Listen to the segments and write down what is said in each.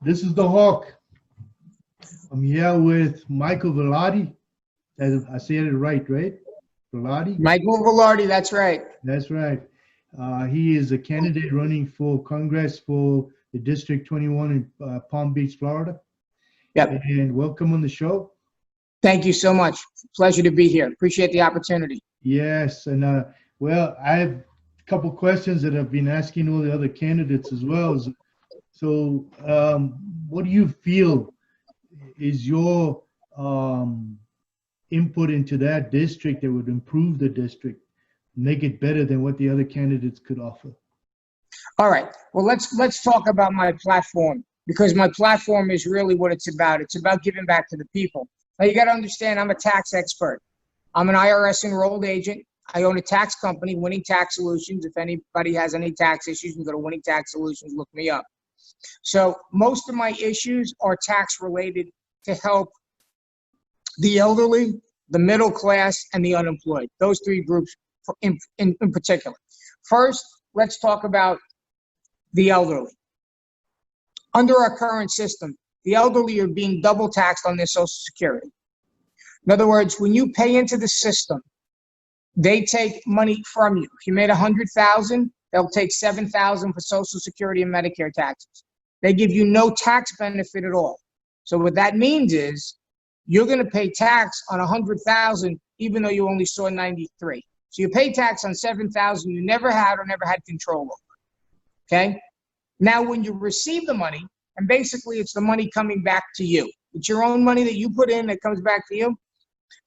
This is the Hawk. I'm here with Michael Vilardi. I said it right? Vilardi? Michael Vilardi, that's right. That's right. He is a candidate running for Congress for the District 21 in Palm Beach, Florida. Yep. And welcome on the show. Thank you so much. Pleasure to be here. Appreciate the opportunity. Yes, and well, I have a couple questions that I've been asking all the other candidates as well. So, what do you feel is your input into that district that would improve the district, make it better than what the other candidates could offer? All right. Well, let's talk about my platform, because my platform is really what it's about. It's about giving back to the people. Now, you got to understand, I'm a tax expert. I'm an IRS enrolled agent. I own a tax company, Winning Tax Solutions. If anybody has any tax issues, you can go to Winning Tax Solutions, look me up. So most of my issues are tax related to help the elderly, the middle class, and the unemployed. Those three groups in particular. First, let's talk about the elderly. Under our current system, the elderly are being double taxed on their Social Security. In other words, when you pay into the system, they take money from you. If you made $100,000, they'll take $7,000 for Social Security and Medicare taxes. They give you no tax benefit at all. So what that means is you're going to pay tax on $100,000 even though you only saw 93. So you pay tax on $7,000 you never had or never had control over. Okay? Now when you receive the money, and basically it's the money coming back to you. It's your own money that you put in that comes back to you.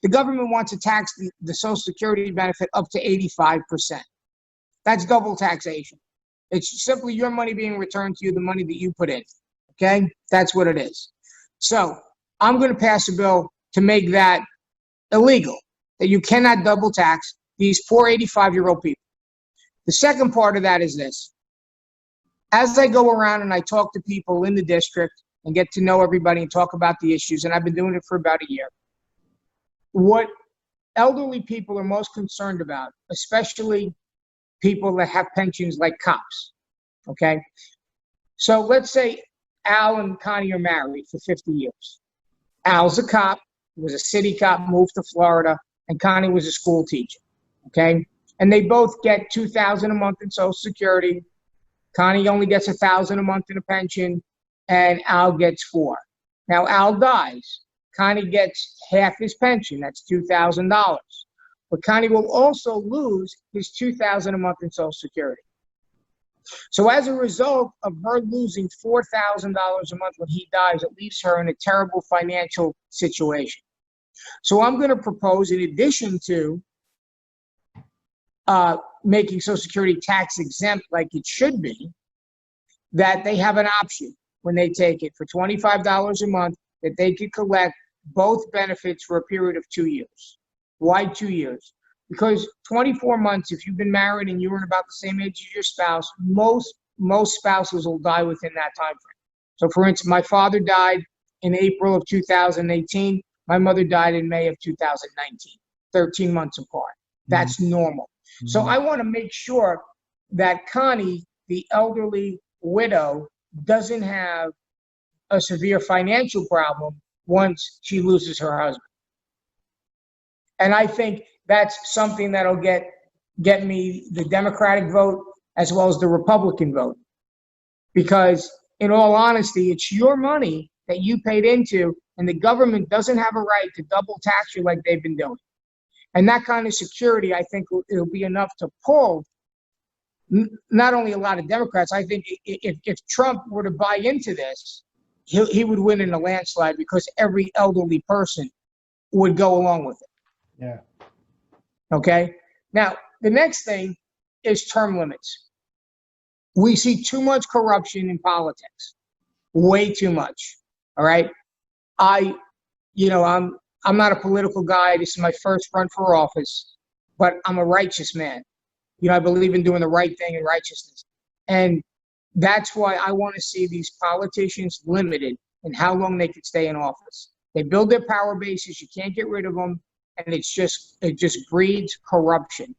The government wants to tax the Social Security benefit up to 85%. That's double taxation. It's simply your money being returned to you, the money that you put in. Okay? That's what it is. So I'm going to pass a bill to make that illegal, that you cannot double tax these poor 85-year-old people. The second part of that is this. As I go around and I talk to people in the district and get to know everybody and talk about the issues, and I've been doing it for about a year, what elderly people are most concerned about, especially people that have pensions like cops, okay? So let's say Al and Connie are married for 50 years. Al's a cop, was a city cop, moved to Florida, and Connie was a school teacher, okay? And they both get $2,000 a month in Social Security. Connie only gets $1,000 a month in a pension, and Al gets $4,000. Now Al dies. Connie gets half his pension, that's $2,000. But Connie will also lose his $2,000 a month in Social Security. So as a result of her losing $4,000 a month when he dies, it leaves her in a terrible financial situation. So I'm going to propose, in addition to making Social Security tax exempt like it should be, that they have an option when they take it for $25 a month that they could collect both benefits for a period of 2 years. Why 2 years? Because 24 months, if you've been married and you were about the same age as your spouse, most spouses will die within that time frame. So for instance, my father died in April of 2018. My mother died in May of 2019, 13 months apart. That's normal. So I want to make sure that Connie, the elderly widow, doesn't have a severe financial problem once she loses her husband. And I think that's something that'll get me the Democratic vote as well as the Republican vote. Because in all honesty, it's your money that you paid into, and the government doesn't have a right to double tax you like they've been doing. And that kind of security, I think, it'll be enough to pull not only a lot of Democrats. I think if Trump were to buy into this, he would win in a landslide, because every elderly person would go along with it. Yeah. Okay? Now, the next thing is term limits. We see too much corruption in politics. Way too much. All right? I'm not a political guy. This is my first run for office, but I'm a righteous man. I believe in doing the right thing and righteousness. And that's why I want to see these politicians limited in how long they could stay in office. They build their power bases. You can't get rid of them. And it just breeds corruption.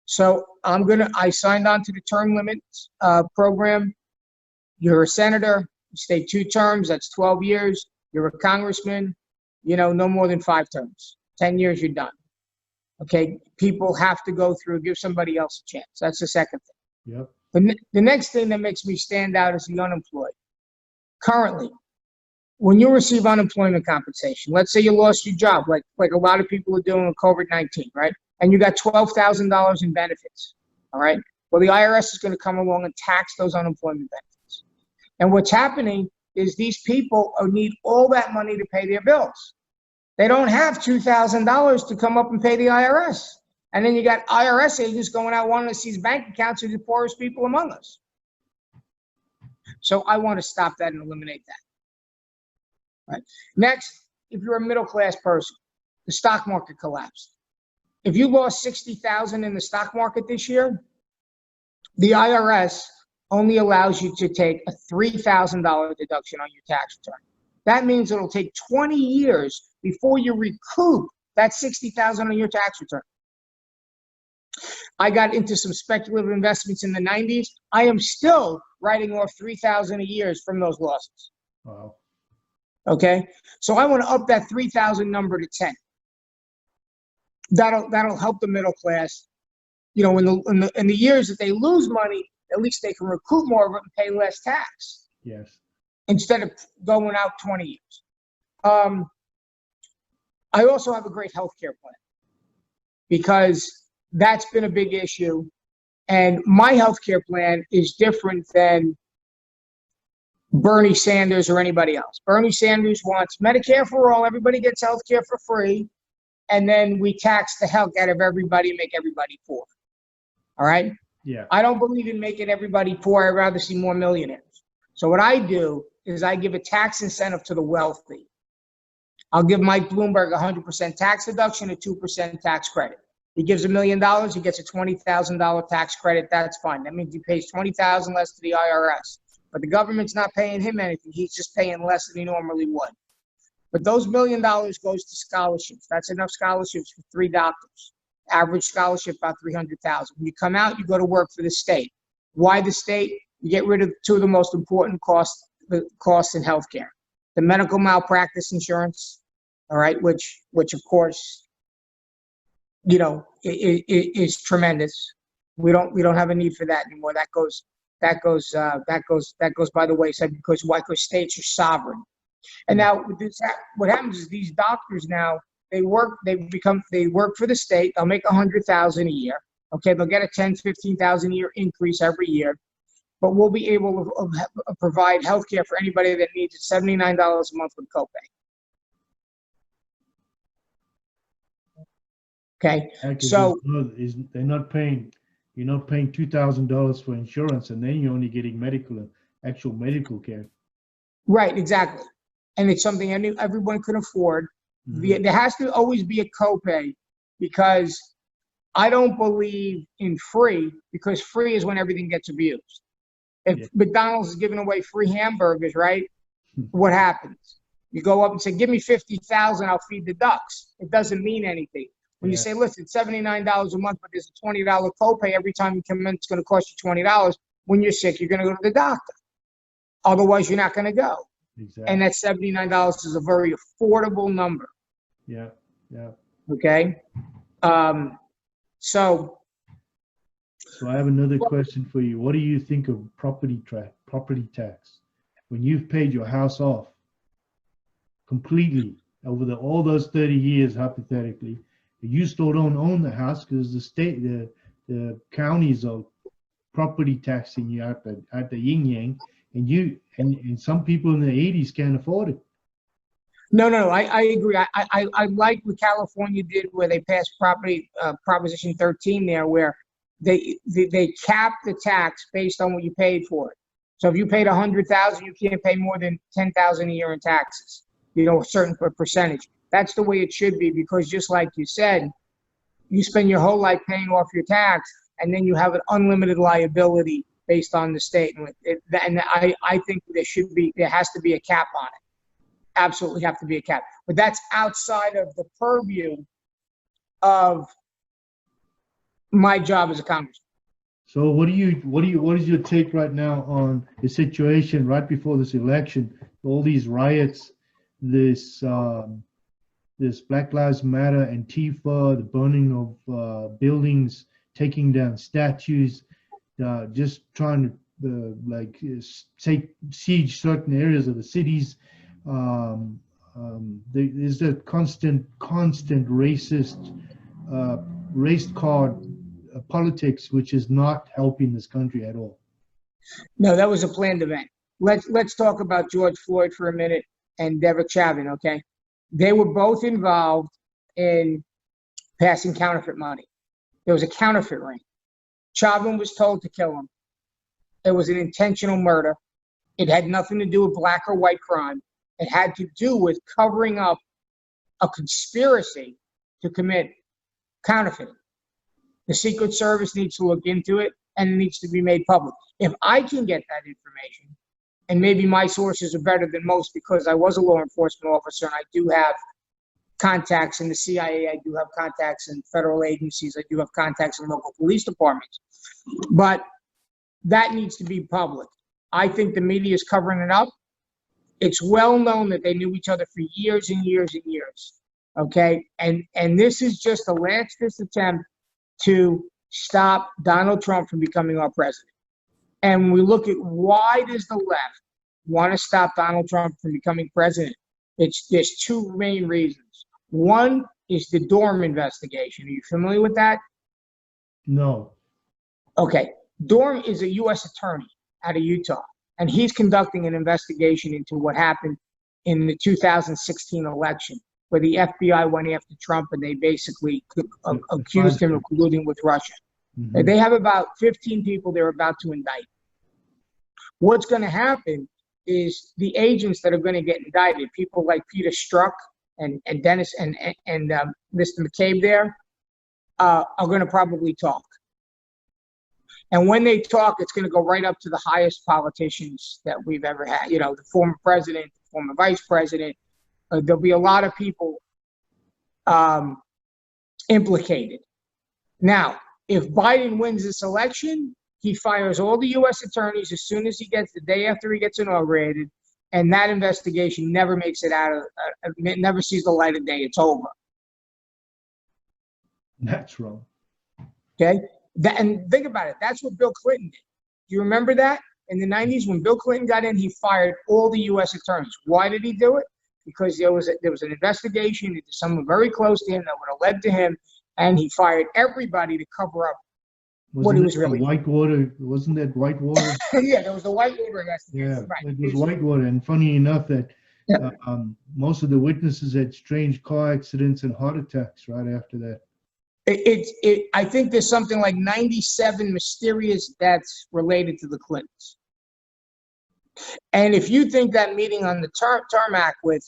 So I signed on to the term limits program. You're a senator. You stay 2 terms, that's 12 years. You're a congressman, no more than 5 terms. 10 years, you're done. Okay, people have to go through, give somebody else a chance. That's the second thing. Yep. The next thing that makes me stand out is the unemployed. Currently, when you receive unemployment compensation, let's say you lost your job, like a lot of people are doing with COVID-19, right? And you got $12,000 in benefits, all right? Well, the IRS is going to come along and tax those unemployment benefits. And what's happening is these people need all that money to pay their bills. They don't have $2,000 to come up and pay the IRS. And then you got IRS agents going out wanting to seize bank accounts of the poorest people among us. So I want to stop that and eliminate that. Right. Next, if you're a middle-class person, the stock market collapsed. If you lost $60,000 in the stock market this year, the IRS only allows you to take a $3,000 deduction on your tax return. That means it'll take 20 years before you recoup that $60,000 on your tax return. I got into some speculative investments in the 90s. I am still writing off $3,000 a year from those losses. Wow. Okay, so I want to up that 3,000 number to 10. That'll help the middle class. In the years that they lose money, at least they can recoup more of it and pay less tax. Yes. Instead of going out 20 years. I also have a great healthcare plan because that's been a big issue, and my healthcare plan is different than Bernie Sanders or anybody else. Bernie Sanders wants Medicare for all, everybody gets healthcare for free, and then we tax the heck out of everybody and make everybody poor. All right? Yeah. I don't believe in making everybody poor. I'd rather see more millionaires. So what I do is I give a tax incentive to the wealthy. I'll give Mike Bloomberg 100% tax deduction, a 2% tax credit. He gives $1 million, he gets a $20,000 tax credit. That's fine. That means he pays $20,000 less to the IRS. But the government's not paying him anything. He's just paying less than he normally would. But those $1 million goes to scholarships. That's enough scholarships for 3 doctors. Average scholarship about $300,000. When you come out, you go to work for the state. Why the state? You get rid of 2 of the most important costs in healthcare. The medical malpractice insurance, all right, which of course, is tremendous. We don't have a need for that anymore. That goes by the wayside because why? Because states are sovereign. And now what happens is these doctors now they work for the state. They'll make $100,000 a year. Okay, they'll get a $10,000-15,000 a year increase every year. But we'll be able to provide health care for anybody that needs it, $79 a month with copay. Okay, so they're not paying. You're not paying $2,000 for insurance, and then you're only getting actual medical care. Right, exactly, and it's something everyone can afford. Mm-hmm. There has to always be a copay because I don't believe in free because free is when everything gets abused. If McDonald's is giving away free hamburgers, right? What happens? You go up and say, "Give me $50,000, I'll feed the ducks." It doesn't mean anything. When you say, "Listen, $79 a month, but there's a $20 copay every time you come in, it's going to cost you $20." When you're sick, you're going to go to the doctor. Otherwise, you're not going to go. Exactly. And that $79 is a very affordable number. Yeah. Yeah. Okay. So I have another question for you. What do you think of property tax? When you've paid your house off completely over all those 30 years, hypothetically, you still don't own the house because the counties are property taxing you at the yin yang, and some people in the 80s can't afford it. No, I agree. I like what California did where they passed Proposition 13 there, where they cap the tax based on what you paid for it. So if you paid $100,000, you can't pay more than $10,000 a year in taxes. A certain percentage. That's the way it should be because just like you said, you spend your whole life paying off your tax, and then you have an unlimited liability based on the state. And I think there has to be a cap on it. Absolutely have to be a cap. But that's outside of the purview of my job as a congressman. So what is your take right now on the situation right before this election? All these riots, this this Black Lives Matter, Antifa, the burning of buildings, taking down statues, just trying to take siege certain areas of the cities. There's a constant racist race card politics, which is not helping this country at all. No, that was a planned event. Let's talk about George Floyd for a minute and Derek Chauvin, okay? They were both involved in passing counterfeit money. There was a counterfeit ring. Chauvin was told to kill him. It was an intentional murder. It had nothing to do with black or white crime. It had to do with covering up a conspiracy to commit counterfeiting. The Secret Service needs to look into it, and it needs to be made public. If I can get that information, and maybe my sources are better than most because I was a law enforcement officer and I do have contacts in the CIA, I do have contacts in federal agencies, I do have contacts in local police departments, but that needs to be public. I think the media is covering it up. It's well known that they knew each other for years and years and years, okay? And this is just a last-ditch attempt to stop Donald Trump from becoming our president. And when we look at why does the left want to stop Donald Trump from becoming president, there's two main reasons. One is the Durham investigation. Are you familiar with that? No. Okay. Durham is a U.S. attorney out of Utah, and he's conducting an investigation into what happened in the 2016 election, where the FBI went after Trump and they basically accused him of colluding with Russia. Mm-hmm. They have about 15 people they're about to indict. What's going to happen is the agents that are going to get indicted, people like Peter Strzok and Dennis and Mr. McCabe there, are going to probably talk. And when they talk, it's going to go right up to the highest politicians that we've ever had. You know, the former president, the former vice president. There'll be a lot of people implicated. Now, if Biden wins this election, he fires all the U.S. attorneys as soon as he gets, the day after he gets inaugurated, and that investigation never makes it out of, never sees the light of day. It's over. That's wrong. Okay? And think about it. That's what Bill Clinton did. Do you remember that? In the 90s, when Bill Clinton got in, he fired all the U.S. attorneys. Why did he do it? Because there was an investigation into someone very close to him that would have led to him, and he fired everybody to cover up what he was really doing. Whitewater, wasn't that Whitewater? Yeah, there was the Whitewater investigation. Yeah, right. It was Whitewater, and funny enough that most of the witnesses had strange car accidents and heart attacks right after that. I think there's something like 97 mysterious deaths related to the Clintons. And if you think that meeting on the tarmac with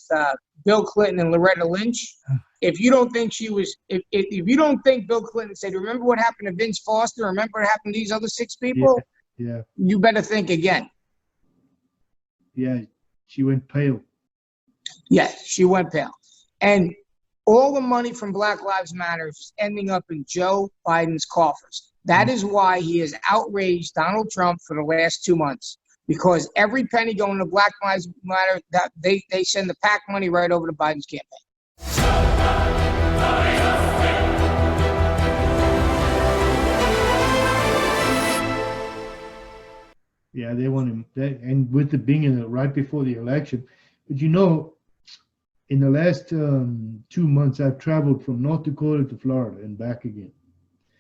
Bill Clinton and Loretta Lynch, if you don't think she was, if you don't think Bill Clinton said, remember what happened to Vince Foster, remember what happened to these other 6 people, yeah, you better think again. Yeah, she went pale. Yeah, she went pale. And all the money from Black Lives Matter is ending up in Joe Biden's coffers. That is why he has outraged Donald Trump for the last 2 months. Because every penny going to Black Lives Matter, that they send the PAC money right over to Biden's campaign. Yeah, they want him, and with it being right before the election. But you know, in the last 2 months, I've traveled from North Dakota to Florida and back again.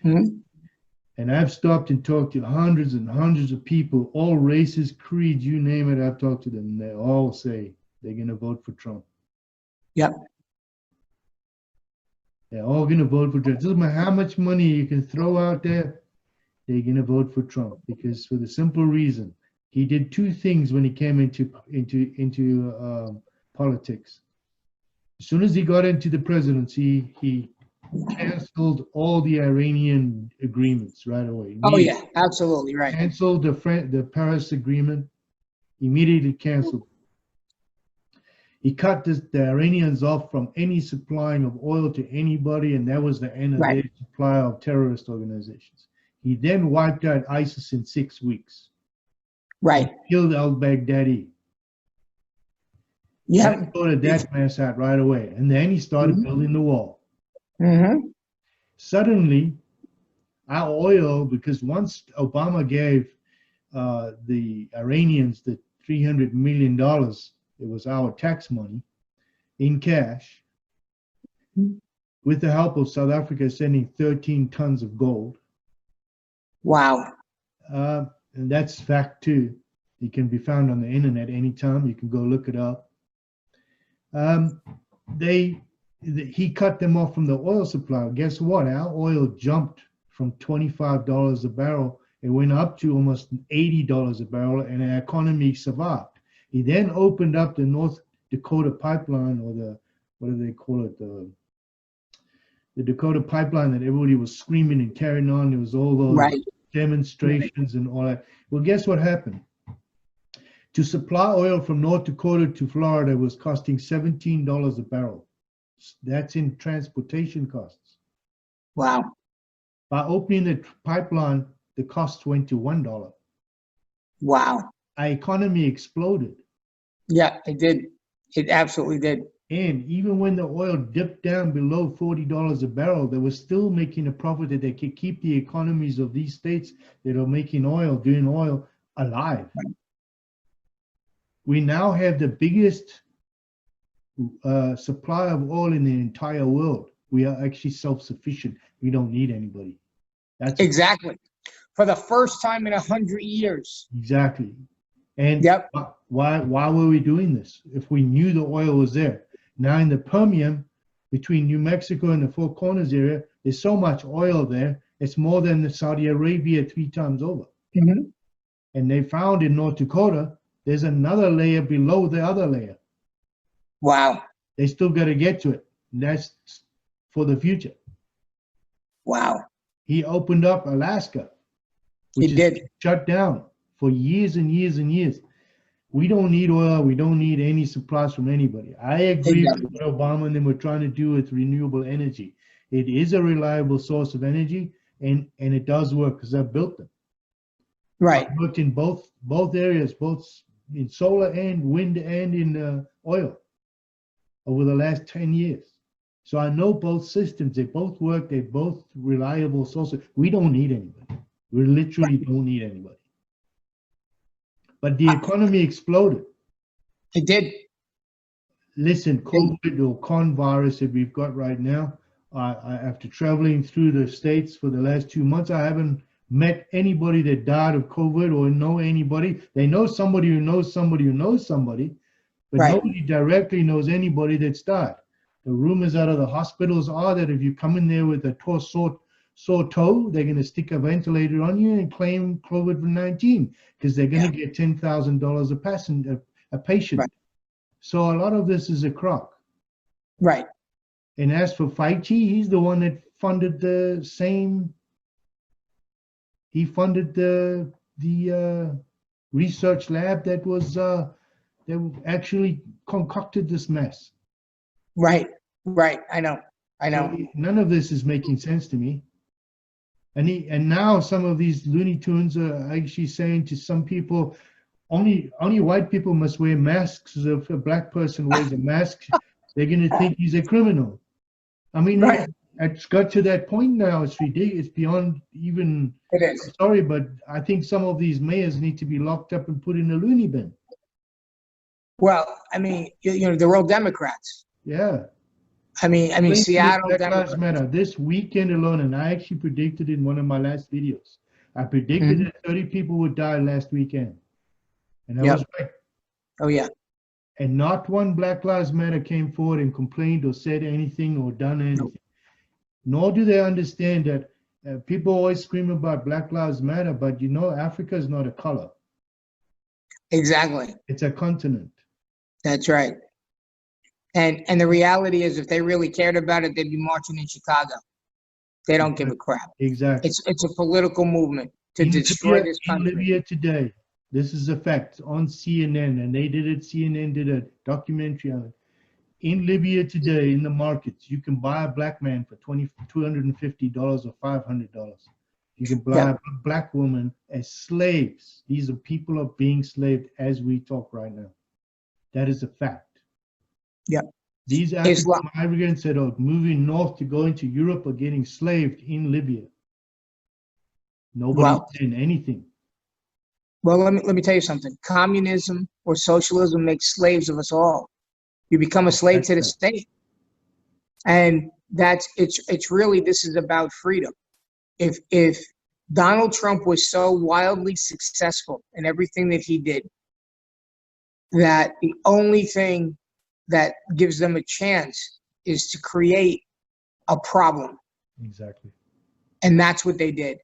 Mm-hmm. And I've stopped and talked to hundreds and hundreds of people, all races, creeds, you name it. I've talked to them, and they all say they're going to vote for Trump. Yep. They're all going to vote for Trump. It doesn't matter how much money you can throw out there, they're going to vote for Trump, because for the simple reason, he did 2 things when he came into politics. As soon as he got into the presidency, he canceled all the Iranian agreements right away. Oh yeah, absolutely right. Canceled the Paris Agreement, immediately canceled. He cut the Iranians off from any supplying of oil to anybody, and that was the end of their supply of terrorist organizations. He then wiped out ISIS in 6 weeks. Right. Killed al-Baghdadi. Yeah. That sorted that mess out right away. And then he started building the wall. Suddenly, our oil, because once Obama gave the Iranians the $300 million, it was our tax money, in cash, with the help of South Africa sending 13 tons of gold. Wow. And that's fact too. It can be found on the internet anytime. You can go look it up. He cut them off from the oil supply. Guess what? Our oil jumped from $25 a barrel. It went up to almost $80 a barrel, and our economy survived. He then opened up the North Dakota pipeline, or the, what do they call it? The Dakota pipeline that everybody was screaming and carrying on. There was all those demonstrations and all that. Well, guess what happened? To supply oil from North Dakota to Florida was costing $17 a barrel. That's in transportation costs. Wow. By opening the pipeline, the cost went to $1. Wow. Our economy exploded. Yeah, it did. It absolutely did. And even when the oil dipped down below $40 a barrel, they were still making a profit that they could keep the economies of these states that are making oil, doing oil, alive. We now have the biggest supply of oil in the entire world. We are actually self-sufficient. We don't need anybody. That's exactly. For the first time in 100 years. Exactly. And why were we doing this? If we knew the oil was there. Now in the Permian, between New Mexico and the Four Corners area, there's so much oil there, it's more than the Saudi Arabia 3 times over. And they found in North Dakota, there's another layer below the other layer. Wow. They still got to get to it. And that's for the future. Wow. He opened up Alaska, which is shut down for years and years and years. We don't need oil. We don't need any supplies from anybody. I agree with what Obama and them were trying to do with renewable energy. It is a reliable source of energy, and it does work because I built them. Right. I worked in both areas, both in solar and wind and in oil over the last 10 years. So I know both systems. They both work. They're both reliable sources. We don't need anybody. We literally don't need anybody. But the economy exploded. It did. Listen, COVID or con virus that we've got right now, after traveling through the States for the last 2 months, I haven't met anybody that died of COVID or know anybody. They know somebody who knows somebody who knows somebody, but nobody directly knows anybody that's died. The rumors out of the hospitals are that if you come in there with a sore toe, they're going to stick a ventilator on you and claim COVID-19 because they're going to get $10,000 a patient. So a lot of this is a crock. Right. And as for Fauci, he's the one that funded the same. He funded the research lab that was that actually concocted this mess. Right. Right. I know. So none of this is making sense to me. And now some of these Looney Tunes are actually saying to some people, only white people must wear masks. If a black person wears a mask, they're going to think he's a criminal. I mean, it's got to that point now. It's ridiculous. It's beyond even. It is. Sorry, but I think some of these mayors need to be locked up and put in a loony bin. Well, I mean, you know, the real Democrats. Yeah. I mean, Seattle. Black Lives Matter. This weekend alone, and I actually predicted in one of my last videos, I predicted that 30 people would die last weekend. And I was right. Oh, yeah. And not one Black Lives Matter came forward and complained or said anything or done anything. Nor do they understand that people always scream about Black Lives Matter, but you know, Africa is not a color. Exactly. It's a continent. That's right. And the reality is, if they really cared about it, they'd be marching in Chicago. They don't give a crap. Exactly. It's a political movement to destroy this country. In Libya today, this is a fact on CNN, and they did it. CNN did a documentary on it. In Libya today, in the markets, you can buy a black man for $250 or $500. You can buy Yeah. black women as slaves. These are people are being slaved as we talk right now. That is a fact. Yeah. These African Islam. migrants that are moving north to go into Europe are getting slaved in Libya. Nobody's Well, saying anything. well, let me tell you something. Communism or socialism makes slaves of us all. You become a slave to the state. And it's really, this is about freedom. If Donald Trump was so wildly successful in everything that he did, that the only thing that gives them a chance is to create a problem. Exactly. And that's what they did.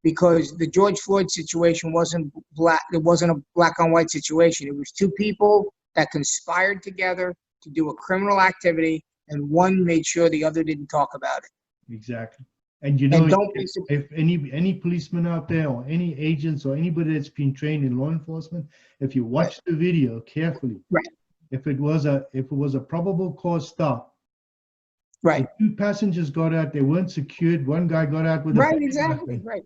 Because the George Floyd situation wasn't black, it wasn't a black on white situation. It was two people that conspired together to do a criminal activity, and one made sure the other didn't talk about it. Exactly. And you know, And don't if any policeman out there or any agents or anybody that's been trained in law enforcement, if you watch the video carefully, Right. if it was a probable cause stop, Right. the two passengers got out, they weren't secured. One guy got out with Right, exactly. Right.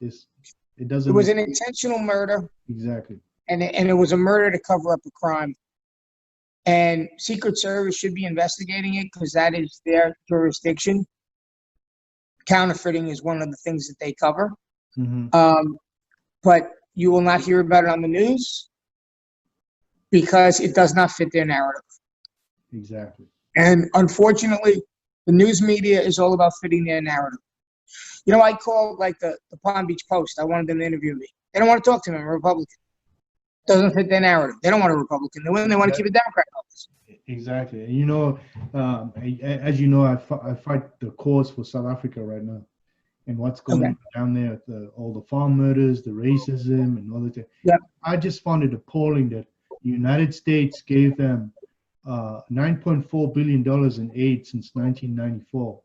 It doesn't. It was an intentional murder. Exactly. And it was a murder to cover up a crime. And Secret Service should be investigating it because that is their jurisdiction. Counterfeiting is one of the things that they cover. Mm-hmm. But you will not hear about it on the news because it does not fit their narrative. Exactly. And unfortunately, the news media is all about fitting their narrative. You know, I called like the Palm Beach Post. I wanted them to interview me. They don't want to talk to me. I'm a Republican. Doesn't fit their narrative. They don't want a Republican. They want to keep a Democrat office. Exactly. And you know, as you know, I fight the cause for South Africa right now, and what's going on down there, all the farm murders, the racism, and all that. Yeah. I just found it appalling that the United States gave them $9.4 billion in aid since 1994.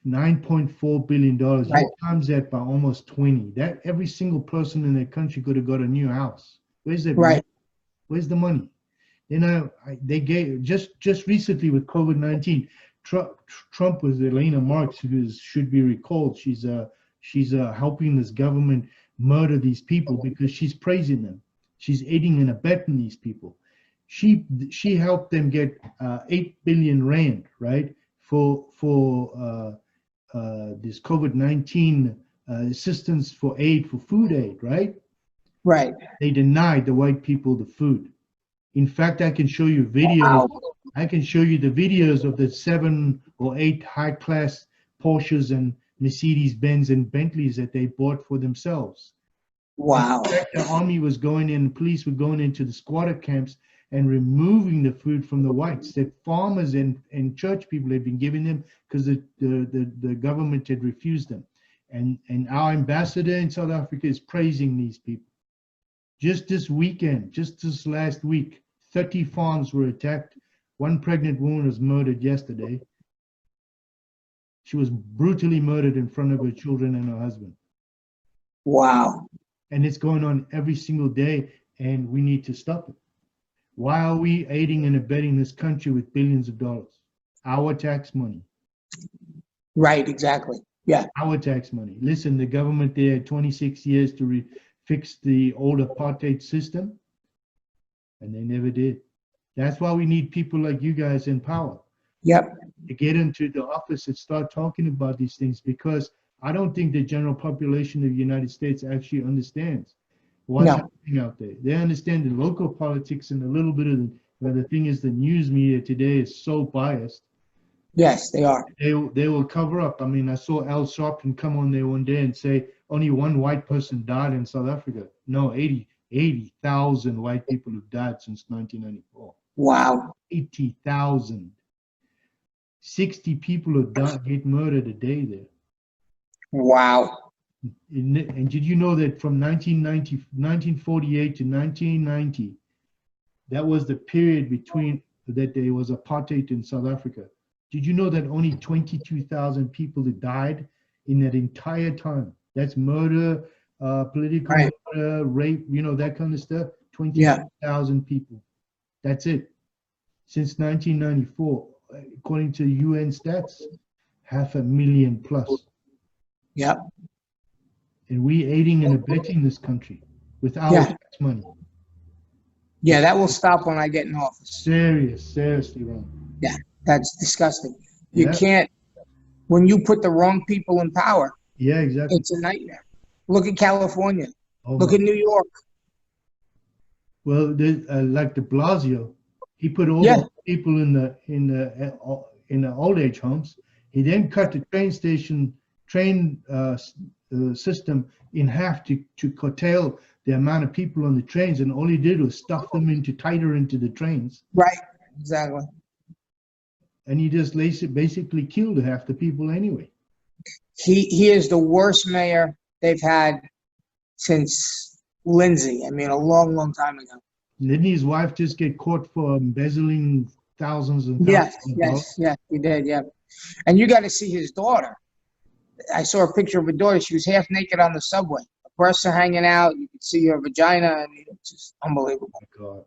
$9.4 billion. Right. You times that by almost 20. That every single person in that country could have got a new house. Where's that? Right. Where's the money? You know, they gave just recently with COVID-19. Trump with Elena Marks, who should be recalled. She's helping this government murder these people because she's praising them. She's aiding and abetting these people. She helped them get 8 billion rand, right, for this COVID-19 assistance for aid, for food aid, right? Right. They denied the white people the food. In fact, I can show you videos. Wow. I can show you the videos of the 7 or 8 high-class Porsches and Mercedes-Benz and Bentleys that they bought for themselves. Wow. In fact, the army was going in, police were going into the squatter camps and removing the food from the whites that farmers and church people had been giving them because the government had refused them. And our ambassador in South Africa is praising these people. Just this weekend, just this last week, 30 farms were attacked. One pregnant woman was murdered yesterday. She was brutally murdered in front of her children and her husband. Wow. And it's going on every single day, and we need to stop it. Why are we aiding and abetting this country with billions of dollars? Our tax money. Right, exactly. Yeah. Our tax money. Listen, the government there had 26 years to fix the old apartheid system, and they never did. That's why we need people like you guys in power. Yep. To get into the office and start talking about these things, because I don't think the general population of the United States actually understands what's happening out there. They understand the local politics and a little bit of the thing is the news media today is so biased. Yes, they are. They will cover up. I mean, I saw Al Sharpton come on there one day and say only one white person died in South Africa. No, 80,000 white people have died since 1994. Wow. 80,000. 60 people have died, get murdered a day there. Wow. And did you know that from 1948 to 1990, that was the period between that there was apartheid in South Africa? Did you know that only 22,000 people died in that entire time? That's murder, political murder, rape, you know, that kind of stuff. 22,000 people. That's it. Since 1994, according to UN stats, 500,000 plus. Yep. And we aiding and abetting this country with our Yeah. tax money. Yeah, that will stop when I get in office. Seriously wrong. Yeah, that's disgusting. You Yeah. can't, when you put the wrong people in power, Yeah, exactly. it's a nightmare. Look at California. Oh Look my. at New York. Well, like de Blasio, he put all Yeah. the people in the old age homes. He then cut the train system in half to curtail the amount of people on the trains, and all he did was stuff them tighter into the trains. Right. Exactly. And he just basically killed half the people anyway. He is the worst mayor they've had since Lindsay. I mean, a long, long time ago. Didn't his wife just get caught for embezzling thousands and thousands of dollars? Yes, he did, yeah. And you got to see his daughter. I saw a picture of her daughter. She was half naked on the subway. The breasts are hanging out. You could see her vagina. I mean, it's just unbelievable. Oh my God.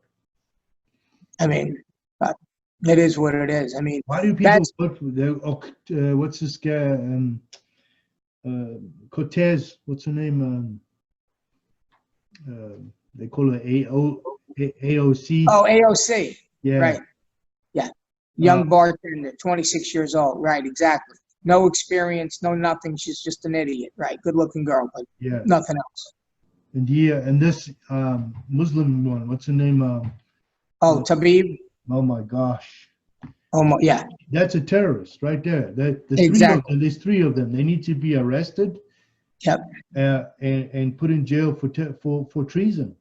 I mean, but it is what it is. I mean, Why do people vote for what's this guy? Cortez, what's her name? They call her AOC. Oh, AOC. Yeah. Right. Yeah. Young bartender, 26 years old. Right, exactly. No experience, no nothing. She's just an idiot. Right. Good looking girl, but yeah, nothing else. And this Muslim one, what's her name? Tabib. Oh my gosh. Oh, yeah. That's a terrorist right there. Exactly. There's three of them. They need to be arrested. Yep. And put in jail for treason.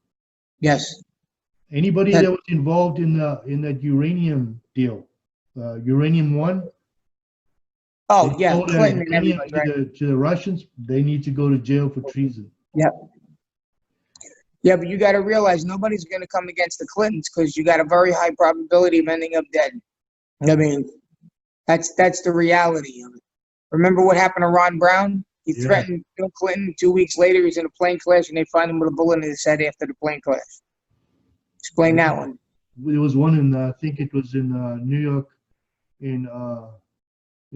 Yes. Anybody that was involved in that uranium deal, Uranium One. Oh yeah, Clinton and everybody, to the Russians, they need to go to jail for treason. Yep. Yeah, but you got to realize nobody's going to come against the Clintons because you got a very high probability of ending up dead. I mean, that's the reality of it. Remember what happened to Ron Brown? He threatened Bill Clinton. 2 weeks later, he's in a plane crash, and they find him with a bullet in his head after the plane crash. Explain that one. There was one in, I think it was in New York, in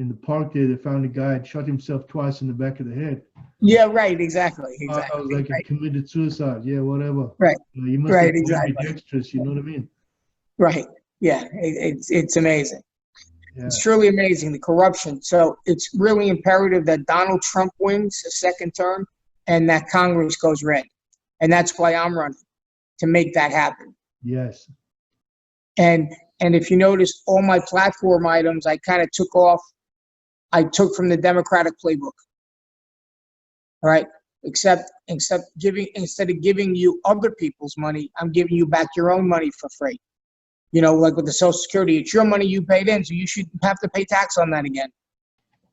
the park there. They found a guy had shot himself twice in the back of the head. Yeah, right, exactly. I was like, he committed suicide. Yeah, whatever. Right. You must right, be exactly. dexterous, you know what I mean? Right. Yeah, it's amazing. Yeah. It's truly amazing, the corruption. So it's really imperative that Donald Trump wins a second term and that Congress goes red. And that's why I'm running, to make that happen. Yes. And if you notice, all my platform items, I kind of I took from the Democratic playbook. All right? Instead of giving you other people's money, I'm giving you back your own money for free. You know, like with the Social Security, it's your money you paid in, so you shouldn't have to pay tax on that again.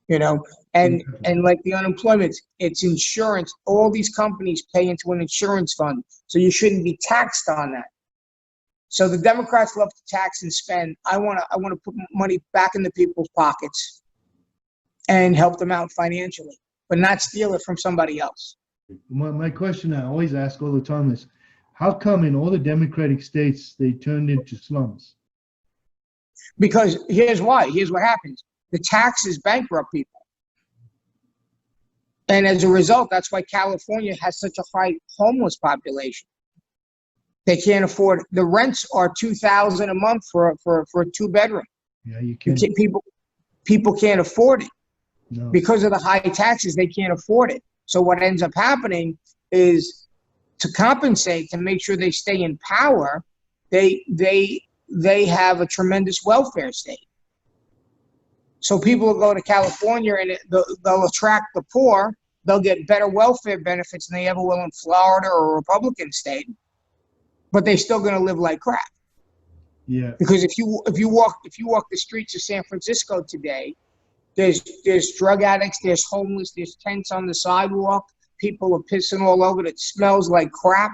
You know, and like the unemployment, it's insurance. All these companies pay into an insurance fund, so you shouldn't be taxed on that. So the Democrats love to tax and spend. I want to put money back into people's pockets and help them out financially, but not steal it from somebody else. My question I always ask all the time is, how come in all the Democratic states they turned into slums? Because here's why. Here's what happens. The taxes bankrupt people. And as a result, that's why California has such a high homeless population. They can't afford, the rents are $2,000 a month for a two-bedroom. Yeah, you can't. People can't afford it. No. Because of the high taxes, they can't afford it. So what ends up happening is, to compensate, to make sure they stay in power, they have a tremendous welfare state. So people will go to California and they'll attract the poor. They'll get better welfare benefits than they ever will in Florida or a Republican state, but they're still going to live like crap. Yeah. Because if you walk the streets of San Francisco today, there's drug addicts, there's homeless, there's tents on the sidewalk. People are pissing all over it. It smells like crap.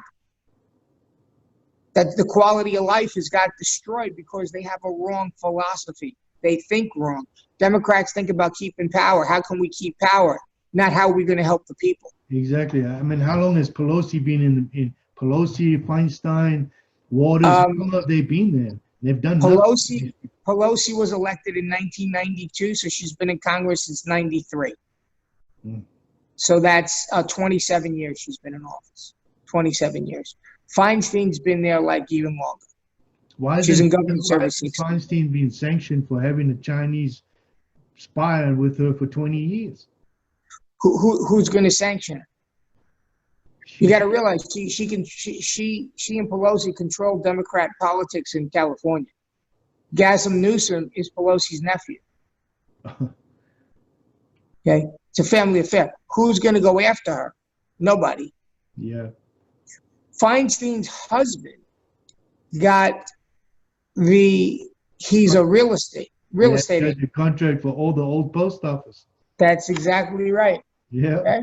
That the quality of life has got destroyed because they have a wrong philosophy. They think wrong. Democrats think about keeping power. How can we keep power? Not how are we going to help the people. Exactly. I mean, how long has Pelosi been in Pelosi, Feinstein, Waters? How long have they been there? They've done nothing. Pelosi was elected in 1992, so she's been in Congress since 93. So that's 27 years she's been in office. 27 years. Feinstein's been there like even longer. Why She's in isn't government service. Feinstein being sanctioned for having a Chinese spy with her for 20 years? Who's going to sanction her? You got to realize she and Pelosi control Democrat politics in California. Gavin Newsom is Pelosi's nephew. Okay, it's a family affair. Who's going to go after her? Nobody. Yeah. Feinstein's husband he's a real estate agent. The contract for all the old post office. That's exactly right. Yeah. Okay?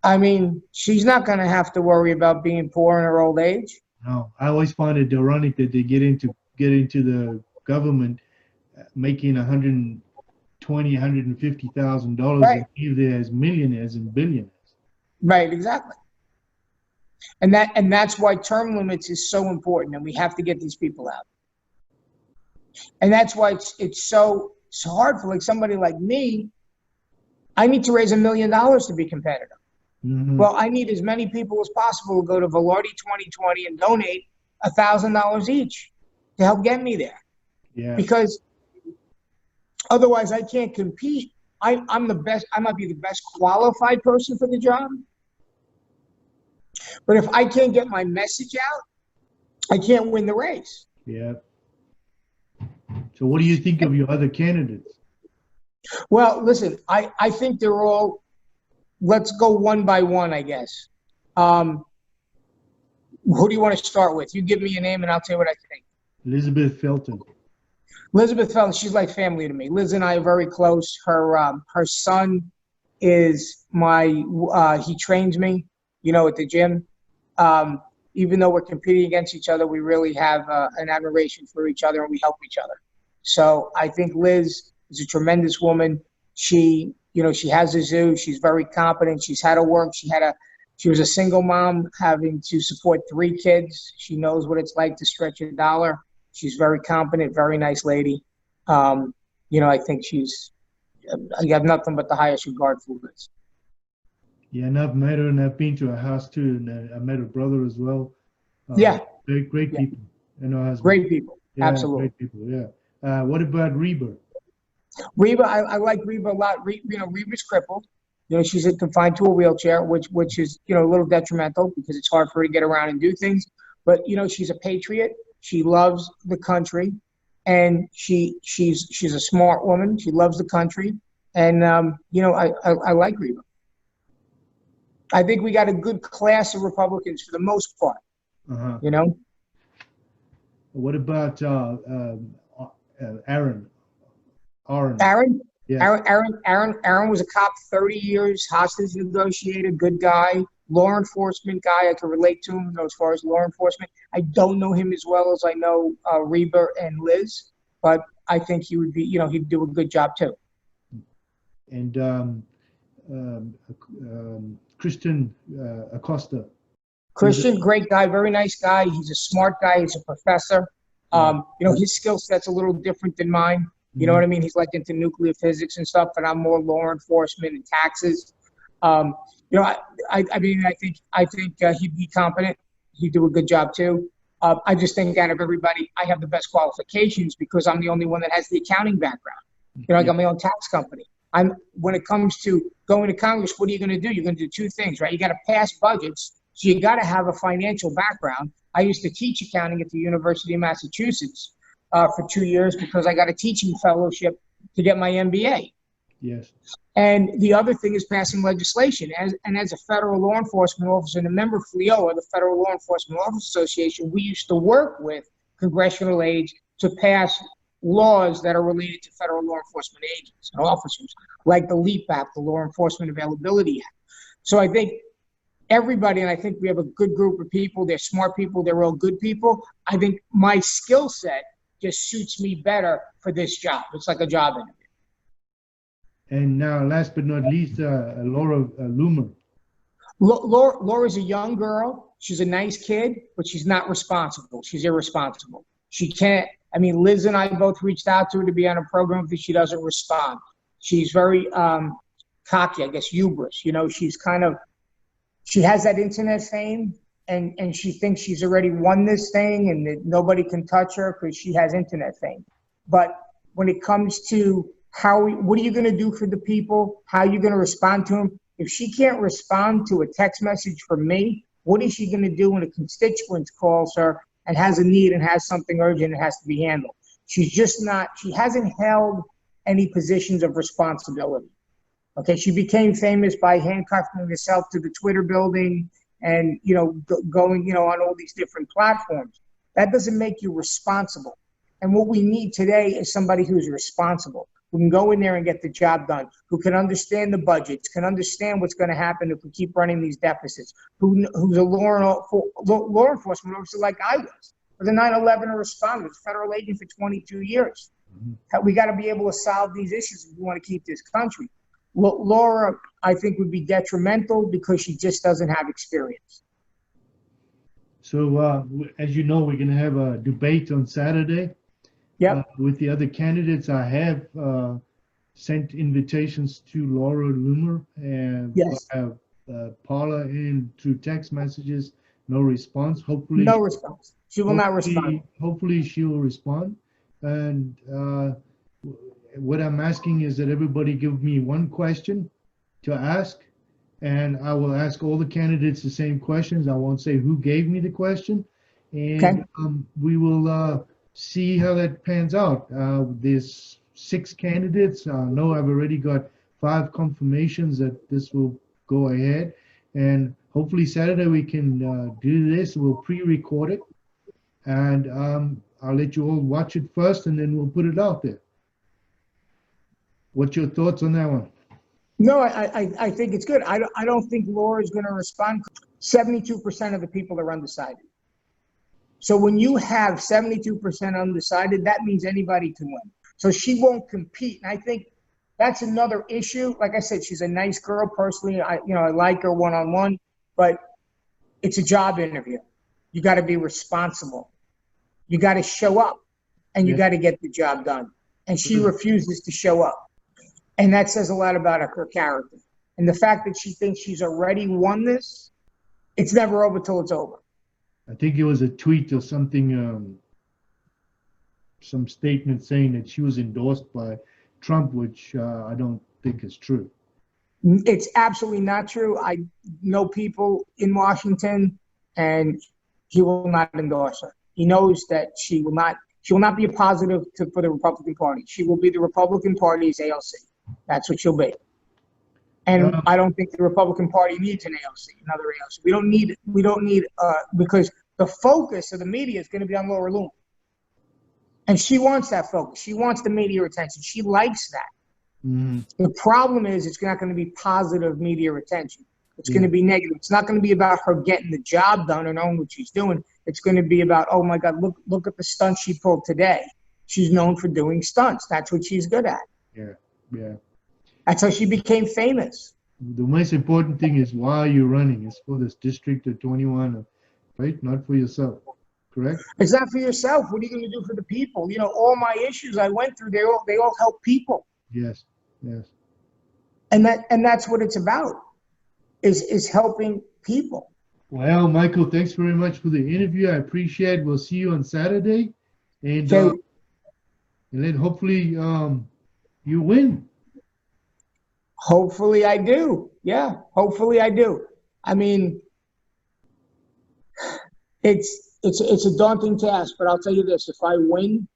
I mean, she's not going to have to worry about being poor in her old age. No, I always find it ironic that they get into the government making $120,000, $150,000 Right. and leave there as millionaires and billionaires. Right, exactly. And that's why term limits is so important, and we have to get these people out. And that's why it's so hard for like somebody like me. I need to raise $1 million to be competitive. Mm-hmm. Well, I need as many people as possible to go to Vilardi 2020 and donate $1,000 each to help get me there. Yeah. Because otherwise, I can't compete. I'm the best. I might be the best qualified person for the job. But if I can't get my message out, I can't win the race. Yeah. So what do you think of your other candidates? Well, listen, I think they're all, let's go one by one, I guess. Who do you want to start with? You give me a name and I'll tell you what I think. Elizabeth Felton. Elizabeth Felton, she's like family to me. Liz and I are very close. Her son is he trains me, at the gym. Even though we're competing against each other, we really have an admiration for each other and we help each other. So I think Liz is a tremendous woman. She has a zoo. She's very competent. She's had to work. She was a single mom having to support 3 kids. She knows what it's like to stretch a dollar. She's very competent, very nice lady. I think I have nothing but the highest regard for Liz. Yeah, and I've met her and I've been to her house too, and I met her brother as well. Yeah. Great people. And her husband. Great people. Yeah, Absolutely. Great people, yeah. What about Reba? Reba, I like Reba a lot. Reba's crippled. She's confined to a wheelchair, which is, a little detrimental because it's hard for her to get around and do things. But, she's a patriot. She loves the country, and she's a smart woman. She loves the country, and I like Reba. I think we got a good class of Republicans for the most part. Uh-huh. What about Aaron? Aaron? Yeah. Aaron was a cop 30 years, hostage negotiator, good guy, law enforcement guy. I can relate to him as far as law enforcement. I don't know him as well as I know Reba and Liz, but I think he would be, he'd do a good job too. And Christian Acosta. Christian, great guy, very nice guy. He's a smart guy. He's a professor. His skill set's a little different than mine. You know what I mean? He's like into nuclear physics and stuff, but I'm more law enforcement and taxes. I think he'd be competent. He'd do a good job too. I just think out of everybody, I have the best qualifications because I'm the only one that has the accounting background. I got my own tax company. When it comes to going to Congress, what are you going to do? You're going to do 2 things, right? You got to pass budgets, so you got to have a financial background. I used to teach accounting at the University of Massachusetts for 2 years because I got a teaching fellowship to get my MBA. Yes. And the other thing is passing legislation. As a federal law enforcement officer and a member of FLEOA, the Federal Law Enforcement Officers Association, we used to work with congressional aides to pass laws that are related to federal law enforcement agents and officers, like the LEAP Act, the Law Enforcement Availability Act. So I think everybody, and I think we have a good group of people. They're smart people. They're all good people. I think my skill set just suits me better for this job. It's like a job interview. And now, last but not least, Laura Loomer. Laura's a young girl. She's a nice kid, but she's not responsible. She's irresponsible. She can't. Liz and I both reached out to her to be on a program, but she doesn't respond. She's very, cocky, I guess, hubris. You know, she has that internet fame, and she thinks she's already won this thing and that nobody can touch her because she has internet fame. But when it comes to what are you going to do for the people? How are you going to respond to them? If she can't respond to a text message from me, what is she going to do when a constituent calls her and has a need and has something urgent and has to be handled? She hasn't held any positions of responsibility. Okay, she became famous by handcuffing herself to the Twitter building and, you know, going, you know, on all these different platforms. That doesn't make you responsible. And what we need today is somebody who's responsible, who can go in there and get the job done, who can understand the budgets, can understand what's going to happen if we keep running these deficits, who's a law enforcement officer like I was a 9/11 responder, a federal agent for 22 years. Mm-hmm. We got to be able to solve these issues if we want to keep this country. Laura, I think, would be detrimental because she just doesn't have experience. So, as you know, we're going to have a debate on Saturday. Yep. With the other candidates. I have sent invitations to Laura Loomer and yes. Paula in through text messages. No response. Hopefully, no response. She will not respond. Hopefully, she will respond. And what I'm asking is that everybody give me one question to ask, and I will ask all the candidates the same questions. I won't say who gave me the question, and okay. We will see how that pans out. There's 6 candidates. I know I've already got 5 confirmations that this will go ahead, and hopefully Saturday we can do this. We'll pre-record it, and I'll let you all watch it first, and then we'll put it out there. What's your thoughts on that one? No, I think it's good. I don't think Laura is going to respond. 72% of the people are undecided. So when you have 72% undecided, that means anybody can win. So she won't compete. And I think that's another issue. Like I said, she's a nice girl. Personally, I like her one-on-one, but it's a job interview. You got to be responsible. You got to show up, and you got to get the job done. And she refuses to show up. And that says a lot about her character. And the fact that she thinks she's already won this, it's never over till it's over. I think it was a tweet or something, some statement saying that she was endorsed by Trump, which I don't think is true. It's absolutely not true. I know people in Washington, and he will not endorse her. He knows that she will not be a positive for the Republican Party. She will be the Republican Party's AOC. That's what she'll be. And I don't think the Republican Party needs an AOC, another AOC. We don't need because the focus of the media is going to be on Laura Loomer. And she wants that focus. She wants the media attention. She likes that. Mm-hmm. The problem is it's not going to be positive media attention. It's going to be negative. It's not going to be about her getting the job done or knowing what she's doing. It's going to be about, oh my God, look at the stunts she pulled today. She's known for doing stunts. That's what she's good at. Yeah. That's how she became famous. The most important thing is why you're running. It's for this district of 21, right? Not for yourself, correct? It's not for yourself. What are you going to do for the people? You know, all my issues I went through, they all help people. Yes. And that's what it's about, is helping people. Well, Michael, thanks very much for the interview. I appreciate it. We'll see you on Saturday, and then hopefully you win. Hopefully I do. Yeah, hopefully I do. I mean, it's a daunting task, but I'll tell you this: if I win,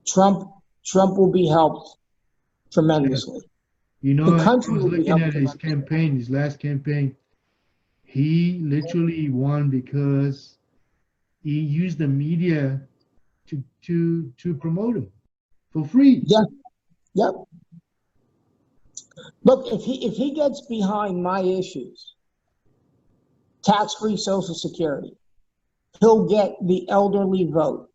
Trump will be helped tremendously. You know, I was looking at his campaign, his last campaign. He literally won because he used the media to promote him for free. Yeah. Yep. Look, if he gets behind my issues, tax-free Social Security, he'll get the elderly vote.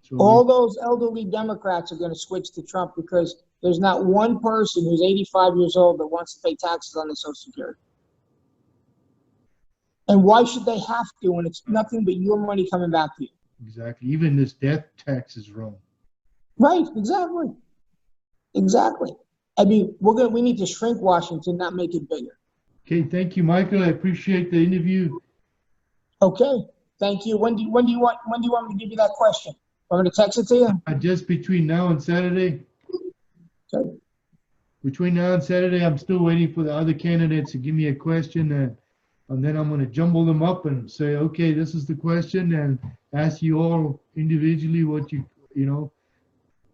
So all those elderly Democrats are going to switch to Trump because there's not one person who's 85 years old that wants to pay taxes on their Social Security. And why should they have to when it's nothing but your money coming back to you? Exactly. Even this death tax is wrong. Right. Exactly. I mean, we need to shrink Washington, not make it bigger. Okay, thank you, Michael. I appreciate the interview. Okay, thank you. When do you want me to give you that question? Want me to text it to you? Just between now and Saturday. Okay. Between now and Saturday, I'm still waiting for the other candidates to give me a question, and then I'm going to jumble them up and say, okay, this is the question, and ask you all individually what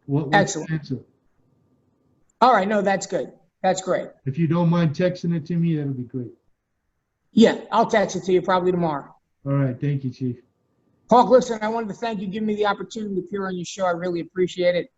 what's the Excellent. answer. All right, no, that's good. That's great. If you don't mind texting it to me, that'll be great. Yeah, I'll text it to you probably tomorrow. All right, thank you, Chief. Hawk, listen, I wanted to thank you for giving me the opportunity to appear on your show. I really appreciate it.